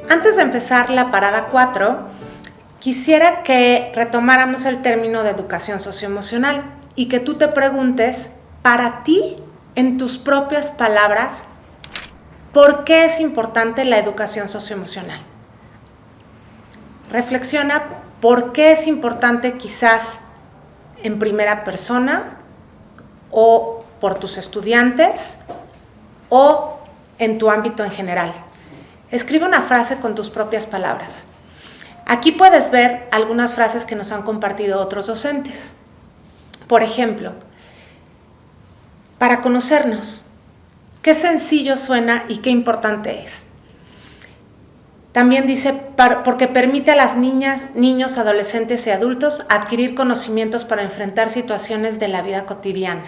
Antes de empezar la parada 4, quisiera que retomáramos el término de educación socioemocional y que tú te preguntes, para ti, en tus propias palabras, ¿por qué es importante la educación socioemocional? Reflexiona por qué es importante quizás en primera persona o por tus estudiantes o en tu ámbito en general. Escribe una frase con tus propias palabras. Aquí puedes ver algunas frases que nos han compartido otros docentes. Por ejemplo, para conocernos, qué sencillo suena y qué importante es. También dice, porque permite a las niñas, niños, adolescentes y adultos adquirir conocimientos para enfrentar situaciones de la vida cotidiana.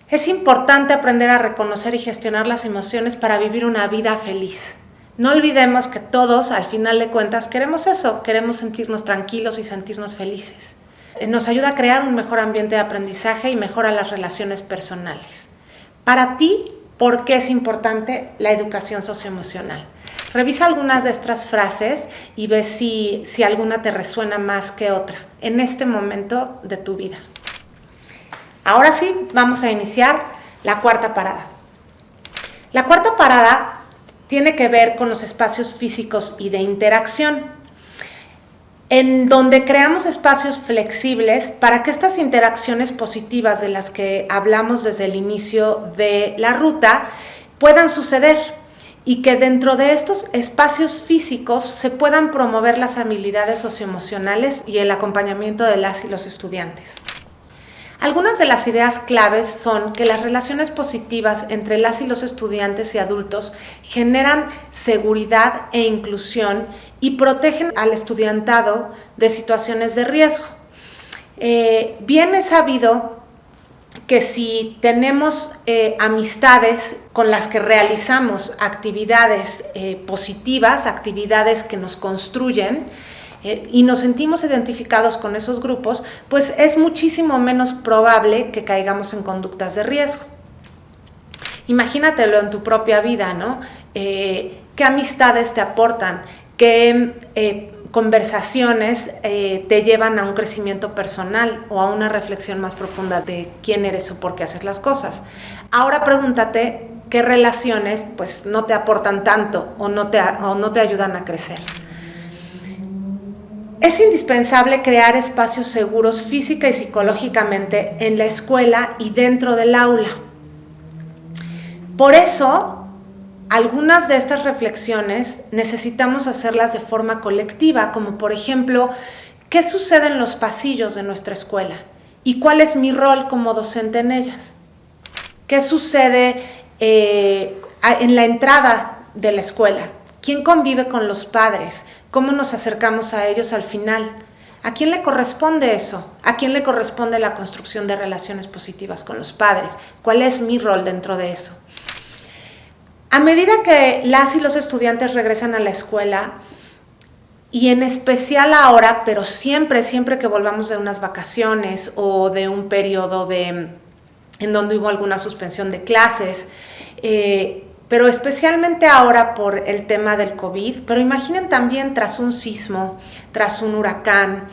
Es importante aprender a reconocer y gestionar las emociones para vivir una vida feliz. No olvidemos que todos, al final de cuentas, queremos eso, queremos sentirnos tranquilos y sentirnos felices. Nos ayuda a crear un mejor ambiente de aprendizaje y mejora las relaciones personales. Para ti, ¿por qué es importante la educación socioemocional? Revisa algunas de estas frases y ve si alguna te resuena más que otra en este momento de tu vida. Ahora sí, vamos a iniciar la cuarta parada. La cuarta parada tiene que ver con los espacios físicos y de interacción, en donde creamos espacios flexibles para que estas interacciones positivas de las que hablamos desde el inicio de la ruta puedan suceder y que dentro de estos espacios físicos se puedan promover las habilidades socioemocionales y el acompañamiento de las y los estudiantes. Algunas de las ideas claves son que las relaciones positivas entre las y los estudiantes y adultos generan seguridad e inclusión y protegen al estudiantado de situaciones de riesgo. Bien es sabido que si tenemos amistades con las que realizamos actividades positivas, actividades que nos construyen, y nos sentimos identificados con esos grupos, pues es muchísimo menos probable que caigamos en conductas de riesgo. Imagínatelo en tu propia vida, ¿no? ¿Qué amistades te aportan? ¿Qué conversaciones te llevan a un crecimiento personal o a una reflexión más profunda de quién eres o por qué haces las cosas? Ahora pregúntate qué relaciones pues no te aportan tanto o no te ayudan a crecer. Es indispensable crear espacios seguros física y psicológicamente en la escuela y dentro del aula. Por eso, algunas de estas reflexiones necesitamos hacerlas de forma colectiva, como por ejemplo, ¿qué sucede en los pasillos de nuestra escuela? ¿Y cuál es mi rol como docente en ellas? ¿Qué sucede en la entrada de la escuela? ¿Quién convive con los padres? ¿Cómo nos acercamos a ellos al final? ¿A quién le corresponde eso? ¿A quién le corresponde la construcción de relaciones positivas con los padres? ¿Cuál es mi rol dentro de eso? A medida que las y los estudiantes regresan a la escuela, y en especial ahora, pero siempre que volvamos de unas vacaciones o de un periodo en donde hubo alguna suspensión de clases, pero especialmente ahora por el tema del COVID, pero imaginen también tras un sismo, tras un huracán,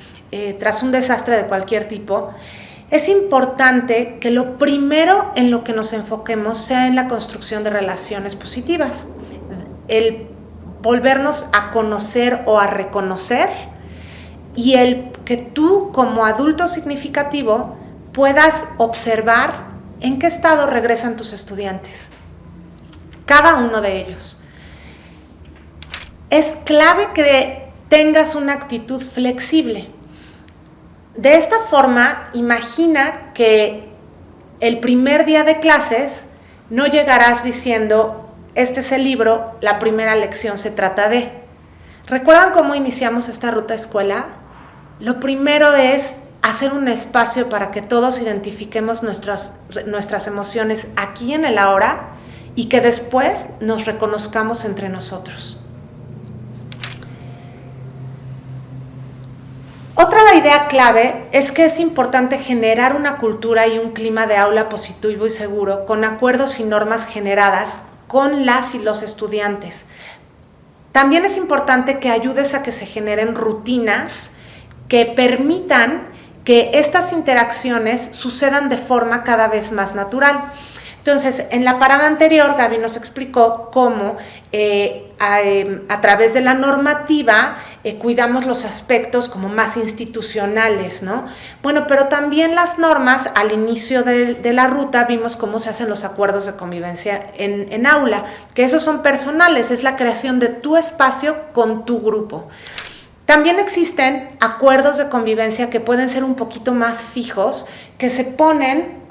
tras un desastre de cualquier tipo, es importante que lo primero en lo que nos enfoquemos sea en la construcción de relaciones positivas, el volvernos a conocer o a reconocer y el que tú como adulto significativo puedas observar en qué estado regresan tus estudiantes. Cada uno de ellos. Es clave que tengas una actitud flexible. De esta forma, imagina que el primer día de clases no llegarás diciendo, este es el libro, la primera lección se trata de. ¿Recuerdan cómo iniciamos esta ruta escuela? Lo primero es hacer un espacio para que todos identifiquemos nuestras emociones aquí en el ahora y que después nos reconozcamos entre nosotros. Otra idea clave es que es importante generar una cultura y un clima de aula positivo y seguro con acuerdos y normas generadas con las y los estudiantes También es importante que ayudes a que se generen rutinas que permitan que estas interacciones sucedan de forma cada vez más natural. Entonces, en la parada anterior, Gaby nos explicó cómo a través de la normativa cuidamos los aspectos como más institucionales, ¿no? Bueno, pero también las normas, al inicio de la ruta, vimos cómo se hacen los acuerdos de convivencia en aula, que esos son personales, es la creación de tu espacio con tu grupo. También existen acuerdos de convivencia que pueden ser un poquito más fijos, que se ponen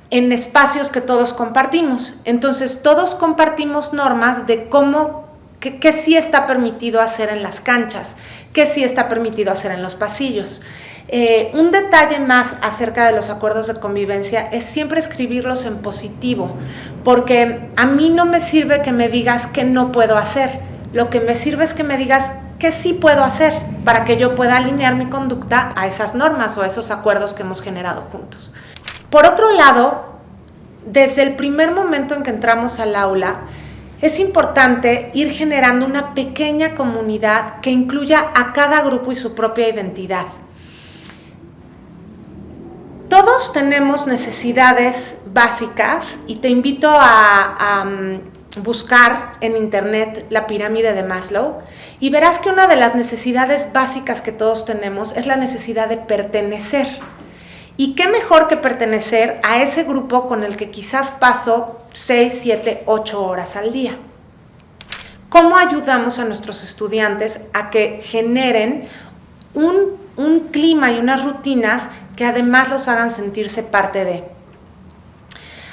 en espacios que todos compartimos. Entonces, todos compartimos normas de cómo, qué sí está permitido hacer en las canchas, qué sí está permitido hacer en los pasillos. Un detalle más acerca de los acuerdos de convivencia es siempre escribirlos en positivo, porque a mí no me sirve que me digas qué no puedo hacer. Lo que me sirve es que me digas qué sí puedo hacer para que yo pueda alinear mi conducta a esas normas o a esos acuerdos que hemos generado juntos. Por otro lado, desde el primer momento en que entramos al aula, es importante ir generando una pequeña comunidad que incluya a cada grupo y su propia identidad. Todos tenemos necesidades básicas y te invito a buscar en internet la pirámide de Maslow y verás que una de las necesidades básicas que todos tenemos es la necesidad de pertenecer. Y qué mejor que pertenecer a ese grupo con el que quizás paso 6, 7, 8 horas al día. ¿Cómo ayudamos a nuestros estudiantes a que generen un clima y unas rutinas que además los hagan sentirse parte de?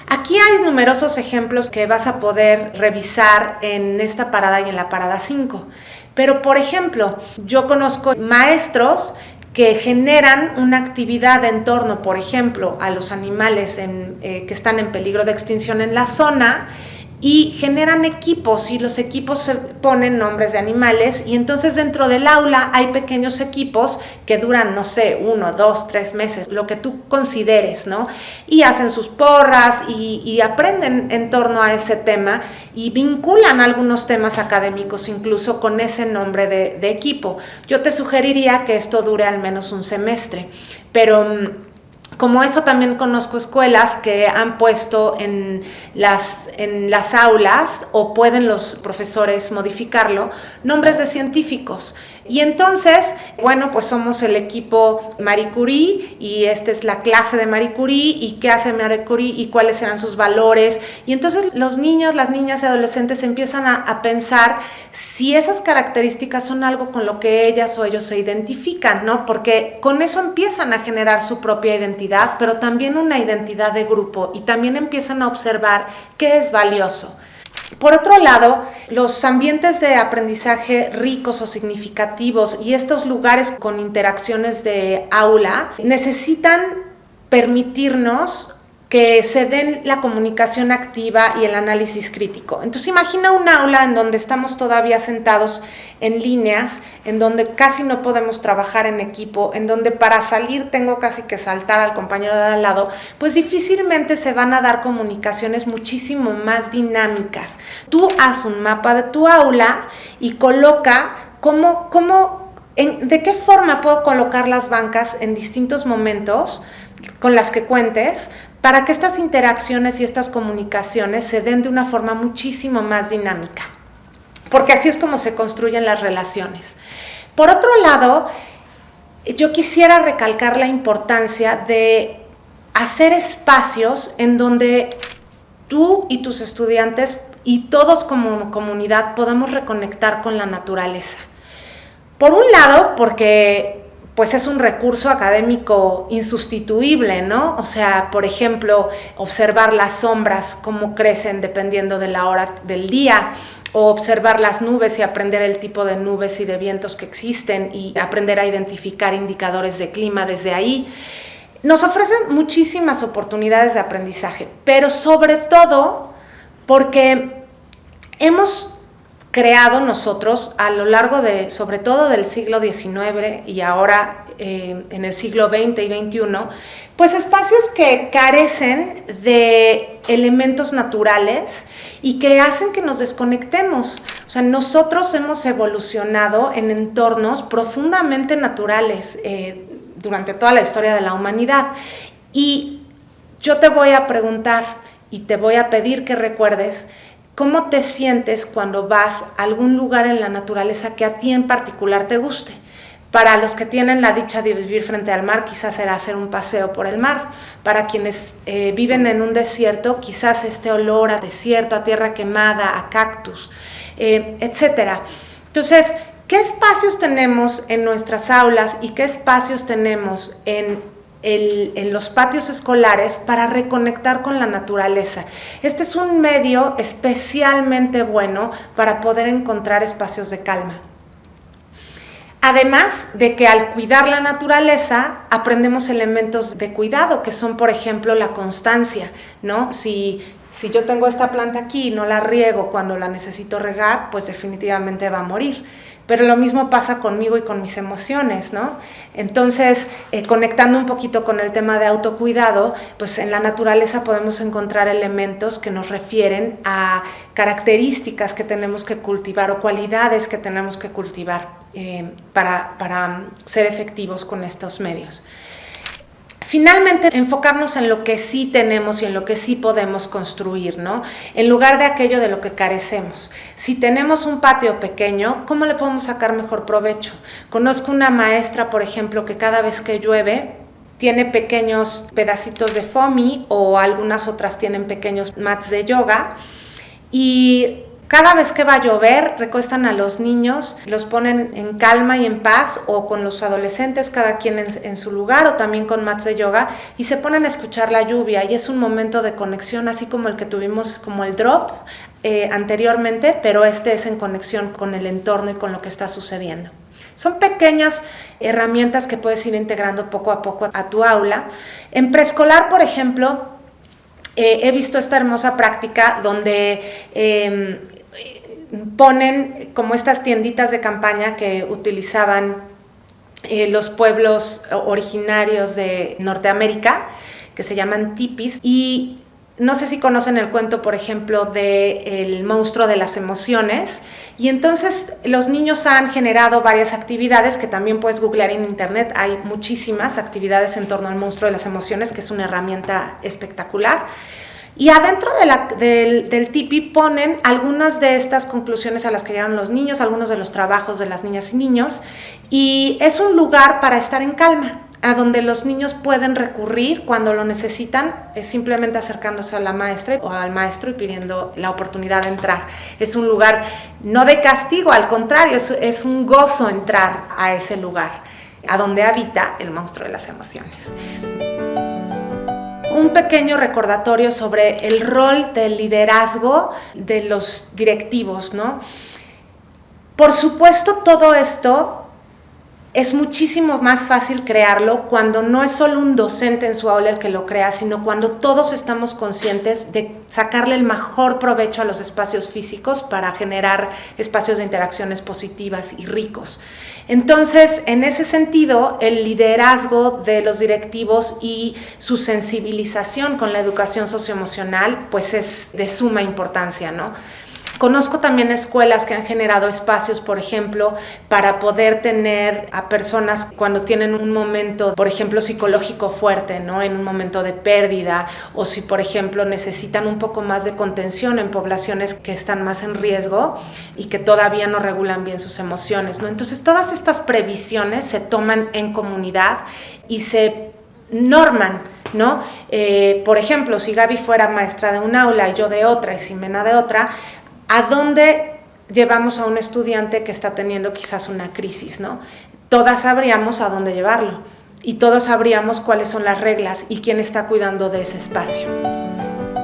Aquí hay numerosos ejemplos que vas a poder revisar en esta parada y en la parada 5. Pero, por ejemplo, yo conozco maestros que generan una actividad en torno, por ejemplo, a los animales que están en peligro de extinción en la zona y generan equipos y los equipos se ponen nombres de animales y entonces dentro del aula hay pequeños equipos que duran, no sé, 1, 2, 3 meses, lo que tú consideres, ¿no? Y hacen sus porras y aprenden en torno a ese tema y vinculan algunos temas académicos incluso con ese nombre de equipo. Yo te sugeriría que esto dure al menos un semestre, pero como eso también conozco escuelas que han puesto en las aulas, o pueden los profesores modificarlo, nombres de científicos. Y entonces, bueno, pues somos el equipo Marie Curie y esta es la clase de Marie Curie y qué hace Marie Curie y cuáles serán sus valores. Y entonces los niños, las niñas y adolescentes empiezan a pensar si esas características son algo con lo que ellas o ellos se identifican, ¿no? Porque con eso empiezan a generar su propia identidad, pero también una identidad de grupo y también empiezan a observar qué es valioso. Por otro lado, los ambientes de aprendizaje ricos o significativos y estos lugares con interacciones de aula necesitan permitirnos que se den la comunicación activa y el análisis crítico. Entonces imagina un aula en donde estamos todavía sentados en líneas, en donde casi no podemos trabajar en equipo, en donde para salir tengo casi que saltar al compañero de al lado, pues difícilmente se van a dar comunicaciones muchísimo más dinámicas. Tú haz un mapa de tu aula y coloca de qué forma puedo colocar las bancas en distintos momentos con las que cuentes para que estas interacciones y estas comunicaciones se den de una forma muchísimo más dinámica, porque así es como se construyen las relaciones. Por otro lado, yo quisiera recalcar la importancia de hacer espacios en donde tú y tus estudiantes y todos como comunidad podamos reconectar con la naturaleza. Por un lado, porque pues es un recurso académico insustituible, ¿no? O sea, por ejemplo, observar las sombras, cómo crecen dependiendo de la hora del día, o observar las nubes y aprender el tipo de nubes y de vientos que existen y aprender a identificar indicadores de clima desde ahí. Nos ofrecen muchísimas oportunidades de aprendizaje, pero sobre todo porque hemos creado nosotros a lo largo de, sobre todo del siglo XIX y ahora en el siglo XX y XXI, pues espacios que carecen de elementos naturales y que hacen que nos desconectemos. O sea, nosotros hemos evolucionado en entornos profundamente naturales durante toda la historia de la humanidad. Y yo te voy a preguntar y te voy a pedir que recuerdes cómo te sientes cuando vas a algún lugar en la naturaleza que a ti en particular te guste. Para los que tienen la dicha de vivir frente al mar, quizás será hacer un paseo por el mar. Para quienes viven en un desierto, quizás este olor a desierto, a tierra quemada, a cactus, etc. Entonces, ¿qué espacios tenemos en nuestras aulas y qué espacios tenemos en los patios escolares para reconectar con la naturaleza? Este es un medio especialmente bueno para poder encontrar espacios de calma. Además de que al cuidar la naturaleza aprendemos elementos de cuidado que son, por ejemplo, la constancia, ¿no? Si yo tengo esta planta aquí y no la riego cuando la necesito regar, pues definitivamente va a morir. Pero lo mismo pasa conmigo y con mis emociones, ¿no? Entonces, conectando un poquito con el tema de autocuidado, pues en la naturaleza podemos encontrar elementos que nos refieren a características que tenemos que cultivar o cualidades que tenemos que cultivar para ser efectivos con estos medios. Finalmente, enfocarnos en lo que sí tenemos y en lo que sí podemos construir, ¿no? En lugar de aquello de lo que carecemos. Si tenemos un patio pequeño, ¿cómo le podemos sacar mejor provecho? Conozco una maestra, por ejemplo, que cada vez que llueve tiene pequeños pedacitos de foamy o algunas otras tienen pequeños mats de yoga y cada vez que va a llover, recuestan a los niños, los ponen en calma y en paz o con los adolescentes, cada quien en su lugar o también con mats de yoga y se ponen a escuchar la lluvia y es un momento de conexión así como el que tuvimos como el drop anteriormente, pero este es en conexión con el entorno y con lo que está sucediendo. Son pequeñas herramientas que puedes ir integrando poco a poco a tu aula. En preescolar, por ejemplo, he visto esta hermosa práctica donde ponen como estas tienditas de campaña que utilizaban los pueblos originarios de Norteamérica, que se llaman tipis, y no sé si conocen el cuento, por ejemplo, de El monstruo de las emociones, y entonces los niños han generado varias actividades que también puedes googlear en internet, hay muchísimas actividades en torno al monstruo de las emociones, que es una herramienta espectacular. Y adentro del tipi ponen algunas de estas conclusiones a las que llegan los niños, algunos de los trabajos de las niñas y niños, y es un lugar para estar en calma, a donde los niños pueden recurrir cuando lo necesitan, simplemente acercándose a la maestra o al maestro y pidiendo la oportunidad de entrar. Es un lugar no de castigo, al contrario, es un gozo entrar a ese lugar, a donde habita el monstruo de las emociones. Un pequeño recordatorio sobre el rol del liderazgo de los directivos, ¿no? Por supuesto, todo esto es muchísimo más fácil crearlo cuando no es solo un docente en su aula el que lo crea, sino cuando todos estamos conscientes de sacarle el mejor provecho a los espacios físicos para generar espacios de interacciones positivas y ricos. Entonces, en ese sentido, el liderazgo de los directivos y su sensibilización con la educación socioemocional, pues es de suma importancia, ¿no? Conozco también escuelas que han generado espacios, por ejemplo, para poder tener a personas cuando tienen un momento, por ejemplo, psicológico fuerte, ¿no? En un momento de pérdida, o si, por ejemplo, necesitan un poco más de contención en poblaciones que están más en riesgo y que todavía no regulan bien sus emociones, ¿no? Entonces, todas estas previsiones se toman en comunidad y se norman, ¿no? Por ejemplo, si Gaby fuera maestra de un aula y yo de otra y Ximena de otra, ¿a dónde llevamos a un estudiante que está teniendo quizás una crisis, ¿no? Todas sabríamos a dónde llevarlo y todos sabríamos cuáles son las reglas y quién está cuidando de ese espacio.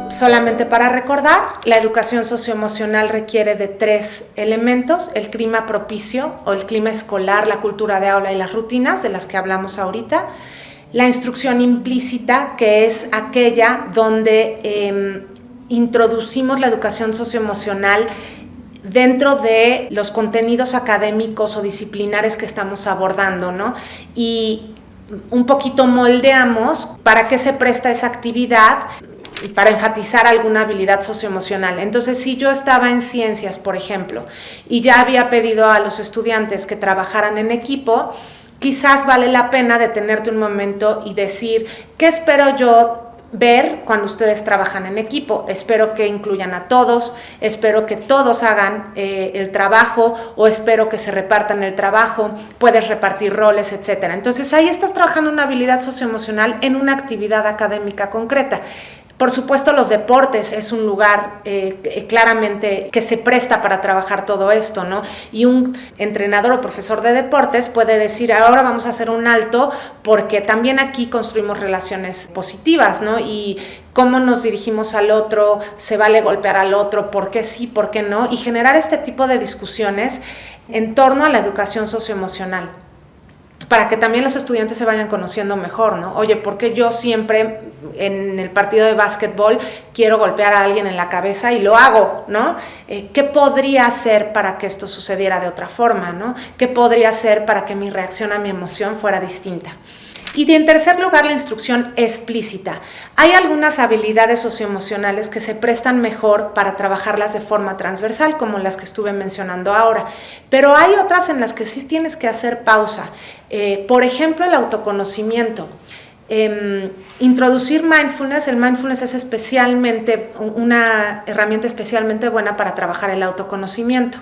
Solamente para recordar, la educación socioemocional requiere de 3 elementos: el clima propicio o el clima escolar, la cultura de aula y las rutinas de las que hablamos ahorita, la instrucción implícita, que es aquella donde introducimos la educación socioemocional dentro de los contenidos académicos o disciplinares que estamos abordando, ¿no? Y un poquito moldeamos para qué se presta esa actividad, para enfatizar alguna habilidad socioemocional. Entonces, si yo estaba en ciencias, por ejemplo, y ya había pedido a los estudiantes que trabajaran en equipo, quizás vale la pena detenerte un momento y decir, ¿qué espero yo ver cuando ustedes trabajan en equipo? Espero que incluyan a todos, espero que todos hagan el trabajo, o espero que se repartan el trabajo, puedes repartir roles, etc. Entonces ahí estás trabajando una habilidad socioemocional en una actividad académica concreta. Por supuesto, los deportes es un lugar claramente que se presta para trabajar todo esto, ¿no? Y un entrenador o profesor de deportes puede decir, ahora vamos a hacer un alto porque también aquí construimos relaciones positivas, ¿no? Y cómo nos dirigimos al otro, se vale golpear al otro, por qué sí, por qué no, y generar este tipo de discusiones en torno a la educación socioemocional, para que también los estudiantes se vayan conociendo mejor, ¿no? Oye, ¿por qué yo siempre en el partido de básquetbol quiero golpear a alguien en la cabeza y lo hago, ¿no? ¿Qué podría hacer para que esto sucediera de otra forma, ¿no? ¿Qué podría hacer para que mi reacción a mi emoción fuera distinta? Y en tercer lugar, la instrucción explícita. Hay algunas habilidades socioemocionales que se prestan mejor para trabajarlas de forma transversal, como las que estuve mencionando ahora, pero hay otras en las que sí tienes que hacer pausa. Por ejemplo, el autoconocimiento. Introducir mindfulness. El mindfulness es especialmente una herramienta especialmente buena para trabajar el autoconocimiento.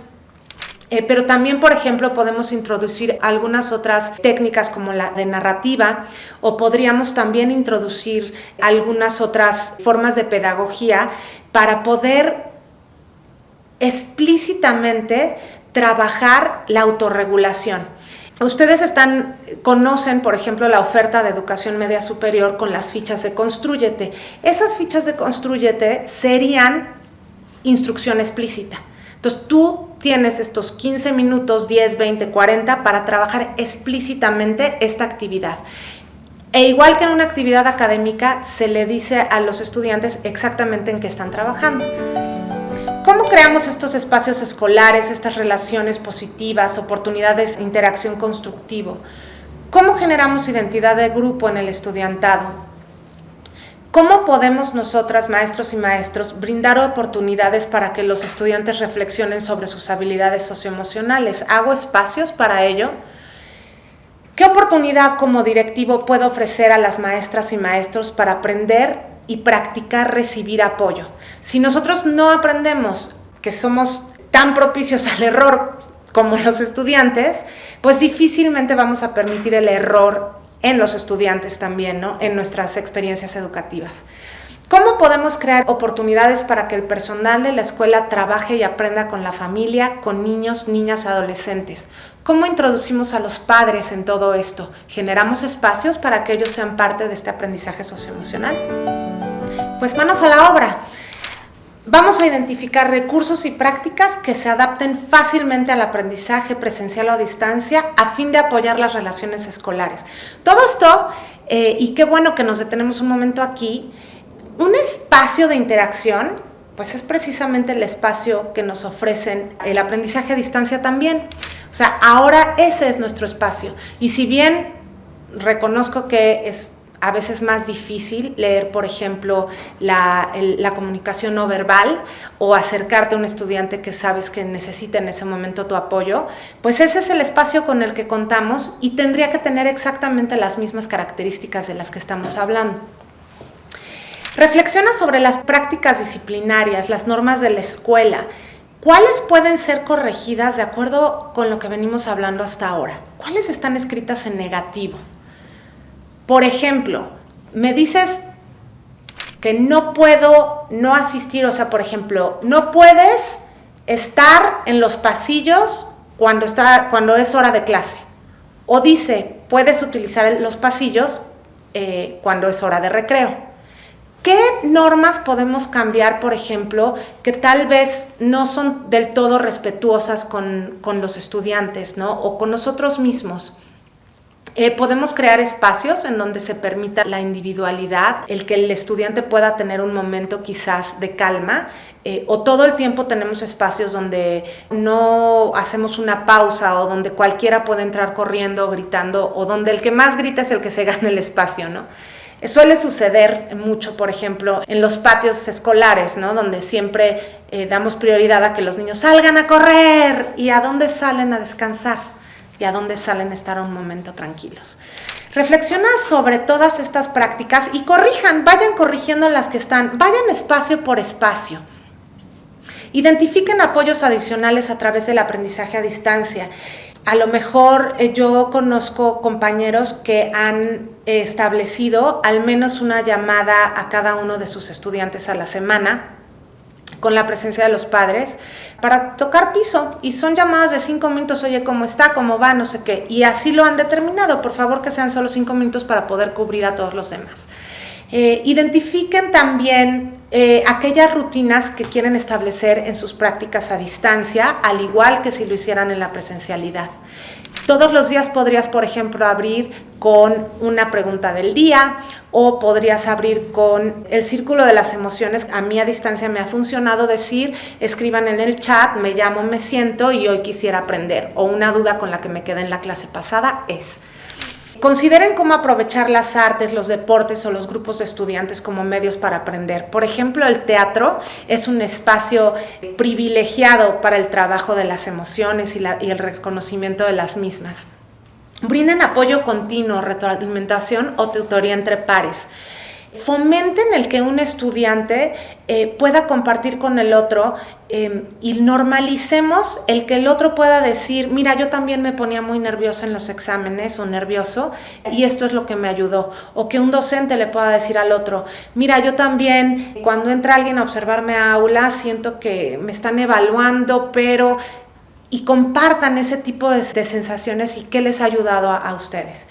Pero también, por ejemplo, podemos introducir algunas otras técnicas como la de narrativa, o podríamos también introducir algunas otras formas de pedagogía para poder explícitamente trabajar la autorregulación. Ustedes conocen, por ejemplo, la oferta de educación media superior con las fichas de Constrúyete. Esas fichas de Constrúyete serían instrucción explícita. Entonces, tú tienes estos 15 minutos, 10, 20, 40 para trabajar explícitamente esta actividad. E igual que en una actividad académica, se le dice a los estudiantes exactamente en qué están trabajando. ¿Cómo creamos estos espacios escolares, estas relaciones positivas, oportunidades de interacción constructivo? ¿Cómo generamos identidad de grupo en el estudiantado? ¿Cómo podemos nosotras, maestros y maestros, brindar oportunidades para que los estudiantes reflexionen sobre sus habilidades socioemocionales? ¿Hago espacios para ello? ¿Qué oportunidad como directivo puedo ofrecer a las maestras y maestros para aprender y practicar recibir apoyo? Si nosotros no aprendemos que somos tan propicios al error como los estudiantes, pues difícilmente vamos a permitir el error en los estudiantes también, ¿no? En nuestras experiencias educativas. ¿Cómo podemos crear oportunidades para que el personal de la escuela trabaje y aprenda con la familia, con niños, niñas, adolescentes? ¿Cómo introducimos a los padres en todo esto? ¿Generamos espacios para que ellos sean parte de este aprendizaje socioemocional? Pues manos a la obra. Vamos a identificar recursos y prácticas que se adapten fácilmente al aprendizaje presencial o a distancia a fin de apoyar las relaciones escolares. Todo esto, y qué bueno que nos detenemos un momento aquí, un espacio de interacción, pues es precisamente el espacio que nos ofrecen el aprendizaje a distancia también. O sea, ahora ese es nuestro espacio. Y si bien reconozco que es a veces más difícil leer, por ejemplo, la comunicación no verbal, o acercarte a un estudiante que sabes que necesita en ese momento tu apoyo, pues ese es el espacio con el que contamos y tendría que tener exactamente las mismas características de las que estamos hablando. Reflexiona sobre las prácticas disciplinarias, las normas de la escuela. ¿Cuáles pueden ser corregidas de acuerdo con lo que venimos hablando hasta ahora? ¿Cuáles están escritas en negativo? Por ejemplo, me dices que no puedo no asistir, o sea, por ejemplo, no puedes estar en los pasillos cuando es hora de clase. O dice, puedes utilizar los pasillos cuando es hora de recreo. ¿Qué normas podemos cambiar, por ejemplo, que tal vez no son del todo respetuosas con los estudiantes, ¿no? O con nosotros mismos? Podemos crear espacios en donde se permita la individualidad, el que el estudiante pueda tener un momento quizás de calma, o todo el tiempo tenemos espacios donde no hacemos una pausa o donde cualquiera puede entrar corriendo, gritando, o donde el que más grita es el que se gana el espacio, ¿no? Suele suceder mucho, por ejemplo, en los patios escolares, ¿no? Donde siempre damos prioridad a que los niños salgan a correr. ¿Y a dónde salen a descansar? ¿Y a dónde salen a estar un momento tranquilos? Reflexiona sobre todas estas prácticas y vayan corrigiendo las que están, vayan espacio por espacio. Identifiquen apoyos adicionales a través del aprendizaje a distancia. A lo mejor yo conozco compañeros que han establecido al menos una llamada a cada uno de sus estudiantes a la semana, con la presencia de los padres, para tocar piso, y son llamadas de 5 minutos, oye, ¿cómo está? ¿Cómo va? No sé qué, y así lo han determinado, por favor que sean solo 5 minutos para poder cubrir a todos los demás. Identifiquen también aquellas rutinas que quieren establecer en sus prácticas a distancia, al igual que si lo hicieran en la presencialidad. Todos los días podrías, por ejemplo, abrir con una pregunta del día, o podrías abrir con el círculo de las emociones. A mí a distancia me ha funcionado decir, escriban en el chat, me llamo, me siento y hoy quisiera aprender, o una duda con la que me quedé en la clase pasada es. Consideren cómo aprovechar las artes, los deportes o los grupos de estudiantes como medios para aprender. Por ejemplo, el teatro es un espacio privilegiado para el trabajo de las emociones y el reconocimiento de las mismas. Brinden apoyo continuo, retroalimentación o tutoría entre pares. Fomenten el que un estudiante pueda compartir con el otro y normalicemos el que el otro pueda decir, mira, yo también me ponía muy nerviosa en los exámenes o nervioso y esto es lo que me ayudó. O que un docente le pueda decir al otro, mira, yo también cuando entra alguien a observarme a aula siento que me están evaluando, pero... Y compartan ese tipo de sensaciones y qué les ha ayudado a ustedes.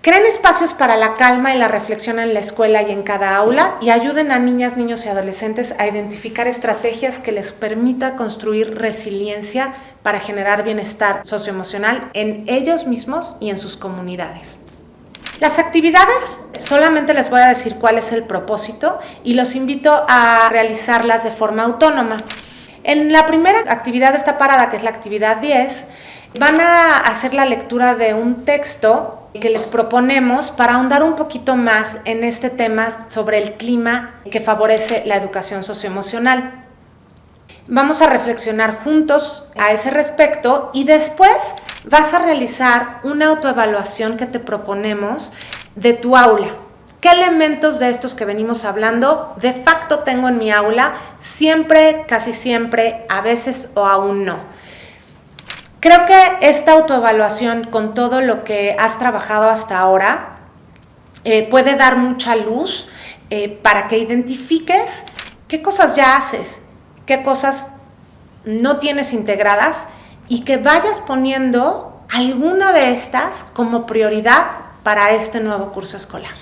Creen espacios para la calma y la reflexión en la escuela y en cada aula y ayuden a niñas, niños y adolescentes a identificar estrategias que les permita construir resiliencia para generar bienestar socioemocional en ellos mismos y en sus comunidades. Las actividades, solamente les voy a decir cuál es el propósito y los invito a realizarlas de forma autónoma. En la primera actividad de esta parada, que es la actividad 10, van a hacer la lectura de un texto que les proponemos para ahondar un poquito más en este tema sobre el clima que favorece la educación socioemocional. Vamos a reflexionar juntos a ese respecto y después vas a realizar una autoevaluación que te proponemos de tu aula. ¿Qué elementos de estos que venimos hablando de facto tengo en mi aula? Siempre, casi siempre, a veces o aún no. Creo que esta autoevaluación con todo lo que has trabajado hasta ahora puede dar mucha luz para que identifiques qué cosas ya haces, qué cosas no tienes integradas y que vayas poniendo alguna de estas como prioridad para este nuevo curso escolar.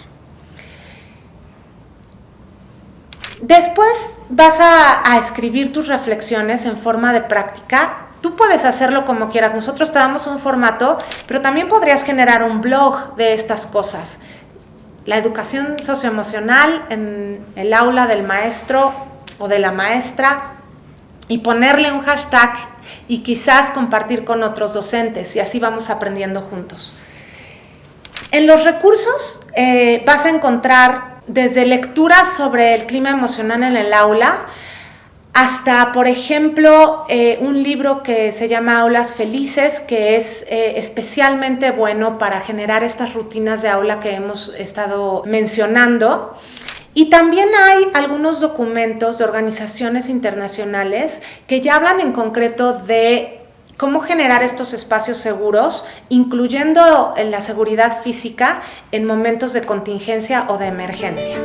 Después vas a escribir tus reflexiones en forma de práctica. Tú puedes hacerlo como quieras, nosotros te damos un formato, pero también podrías generar un blog de estas cosas. La educación socioemocional en el aula del maestro o de la maestra y ponerle un hashtag y quizás compartir con otros docentes y así vamos aprendiendo juntos. En los recursos vas a encontrar desde lecturas sobre el clima emocional en el aula hasta, por ejemplo, un libro que se llama Aulas Felices, que es especialmente bueno para generar estas rutinas de aula que hemos estado mencionando. Y también hay algunos documentos de organizaciones internacionales que ya hablan en concreto de cómo generar estos espacios seguros, incluyendo la seguridad física en momentos de contingencia o de emergencia.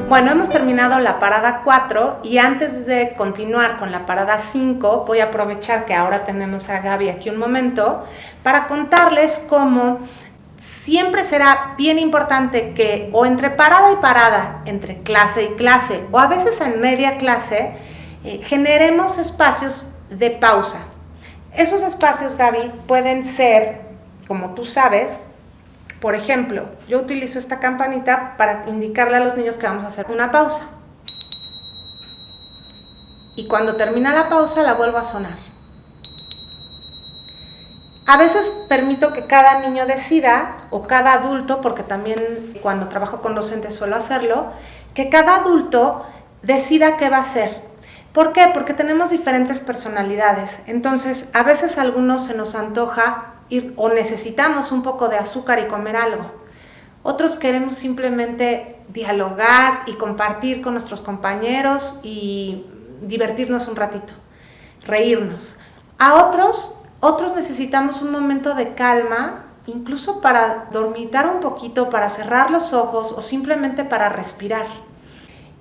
Bueno, hemos terminado la parada 4 y antes de continuar con la parada 5, voy a aprovechar que ahora tenemos a Gaby aquí un momento para contarles cómo siempre será bien importante que o entre parada y parada, entre clase y clase, o a veces en media clase, generemos espacios de pausa. Esos espacios, Gaby, pueden ser, como tú sabes, Por ejemplo, yo utilizo esta campanita para indicarle a los niños que vamos a hacer una pausa. Y cuando termina la pausa la vuelvo a sonar. A veces permito que cada niño decida, o cada adulto, porque también cuando trabajo con docentes suelo hacerlo, que cada adulto decida qué va a hacer. ¿Por qué? Porque tenemos diferentes personalidades. Entonces, a veces a algunos se nos antoja ir o necesitamos un poco de azúcar y comer algo. Otros queremos simplemente dialogar y compartir con nuestros compañeros y divertirnos un ratito, reírnos. A otros necesitamos un momento de calma, incluso para dormitar un poquito, para cerrar los ojos o simplemente para respirar.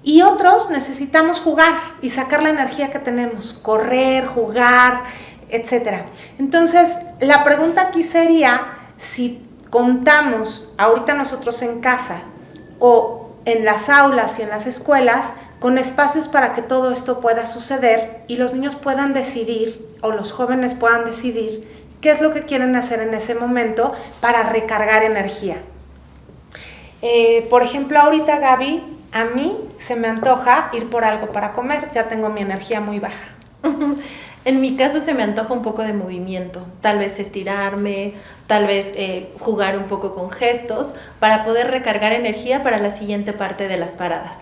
Y otros necesitamos jugar y sacar la energía que tenemos, correr, jugar, etc. Entonces, la pregunta aquí sería si contamos ahorita nosotros en casa o en las aulas y en las escuelas con espacios para que todo esto pueda suceder y los niños puedan decidir o los jóvenes puedan decidir qué es lo que quieren hacer en ese momento para recargar energía. Por ejemplo, ahorita, Gaby, a mí se me antoja ir por algo para comer, ya tengo mi energía muy baja. En mi caso se me antoja un poco de movimiento, tal vez estirarme, tal vez jugar un poco con gestos para poder recargar energía para la siguiente parte de las paradas.